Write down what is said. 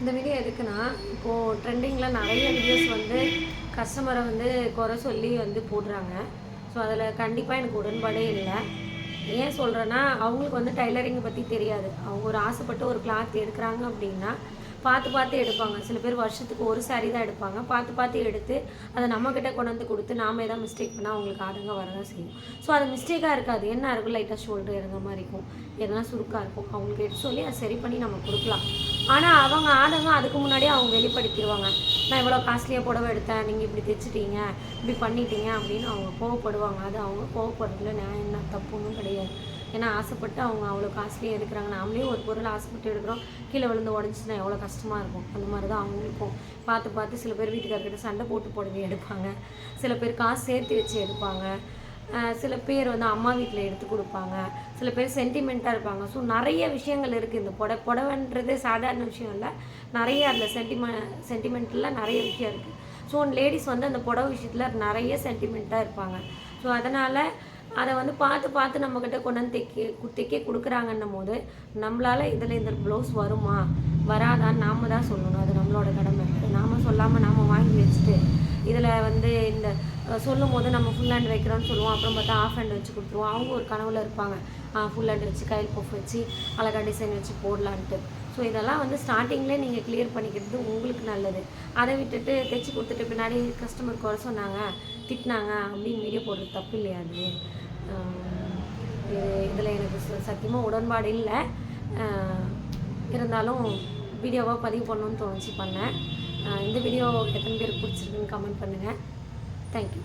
இந்த வீடியோ எதுக்குன்னா, இப்போது ட்ரெண்டிங்கில் நிறைய வீடியோஸ் வந்து கஸ்டமரை வந்து குறை சொல்லி வந்து போடுறாங்க. ஸோ அதில் கண்டிப்பாக எனக்கு உடன்பாடே இல்லை. ஏன் சொல்கிறேன்னா, அவங்களுக்கு வந்து டைலரிங்கை பற்றி தெரியாது. அவங்க ஒரு ஆசைப்பட்டு ஒரு கிளாத் எடுக்கிறாங்க அப்படின்னா பார்த்து பார்த்து எடுப்பாங்க. சில பேர் வருஷத்துக்கு ஒரு சாரீ தான் எடுப்பாங்க. பார்த்து பார்த்து எடுத்து அதை நம்மக்கிட்ட கொண்டு வந்து கொடுத்து நாம் எதாவது மிஸ்டேக் பண்ணால் அவங்களுக்கு ஆதங்கம் வரதான் செய்யும். ஸோ அது மிஸ்டேக்காக இருக்காது. என்ன இருக்கும், லைட்டாக ஷோல்டர் இறங்குற மாதிரி இருக்கும், எதனா சுருக்காக இருக்கும். அவங்களுக்கு எடுத்து சொல்லி அதை சரி பண்ணி நம்ம கொடுக்கலாம். ஆனால் அவங்க ஆதங்கம் அதுக்கு முன்னாடியே அவங்க வெளிப்படுத்திடுவாங்க. நான் இவ்வளோ காஸ்ட்லியாக புடவை எடுத்தேன், நீங்கள் இப்படி தைச்சிட்டீங்க, இப்படி பண்ணிட்டீங்க அப்படின்னு அவங்க கோவப்படுவாங்க. அது அவங்க கோவப்படுறதுல நான் என்ன தப்புன்னு கிடையாது. ஏன்னா ஆசைப்பட்டு அவங்க அவ்வளோ காஸ்ட்லியாக எடுக்கிறாங்க. நாமளே ஒரு பொருள் ஆசைப்பட்டு எடுக்கிறோம், கீழே விழுந்து உடஞ்சிச்சுன்னா எவ்வளோ கஷ்டமாக இருக்கும். அந்த மாதிரி தான் அவங்களுக்கும். பார்த்து பார்த்து சில பேர் வீட்டுக்காரர்கிட்ட சண்டை போட்டு புடவை எடுப்பாங்க, சில பேர் காசு சேர்த்து வச்சு எடுப்பாங்க, சில பேர் வந்து அம்மா வீட்டில் எடுத்து கொடுப்பாங்க, சில பேர் சென்டிமெண்ட்டாக இருப்பாங்க. ஸோ நிறைய விஷயங்கள் இருக்குது. இந்த புடவைன்றது சாதாரண விஷயம் இல்லை, நிறைய அதில் சென்டிமெண்ட்டில் நிறைய விஷயம் இருக்குது. ஸோ லேடிஸ் வந்து அந்த புடவை விஷயத்தில் நிறைய சென்டிமெண்ட்டாக இருப்பாங்க. ஸோ அதனால் அதை வந்து பார்த்து பார்த்து நம்மக்கிட்ட கொண்டு வந்து தைக்க கொடுக்குறாங்கன்னும் போது நம்மளால் இதில் இந்த ப்ளவுஸ் வருமா வராதான்னு நாம் தான் சொல்லணும். அது நம்மளோட கடமை. நாம் சொல்லாமல் நாம் வாங்கி வச்சுட்டு இதில் வந்து இந்த சொல்லும் போது நம்ம ஃபுல் ஹேண்ட் வைக்கிறோன்னு சொல்லுவோம், அப்புறம் பார்த்தா ஆஃப் ஹேண்ட் வச்சு கொடுத்துருவோம். அவங்க ஒரு கனவில் இருப்பாங்க, ஃபுல் ஹேண்ட் வச்சு கையில் பஃப் வச்சு அழகாக டிசைன் வச்சு போடலான்ட்டு. ஸோ இதெல்லாம் வந்து ஸ்டார்டிங்லேயே நீங்கள் கிளியர் பண்ணிக்கிறது உங்களுக்கு நல்லது. அதை விட்டுட்டு தைச்சி கொடுத்துட்டு பின்னாடி கஸ்டமர் குறை சொன்னாங்க, திட்டினாங்க அப்படின்னு வீடியோ போடுறது தப்பு இல்லையா? அது இதில் எனக்கு சத்தியமாக உடன்பாடு இல்லை. இருந்தாலும் வீடியோவாக பதிவு பண்ணணுன்னு தோணுச்சு, பண்ணேன். இந்த வீடியோ எத்தனை பேருக்கு பிடிச்சிருக்குன்னு கமெண்ட் பண்ணுங்கள். தேங்க்யூ.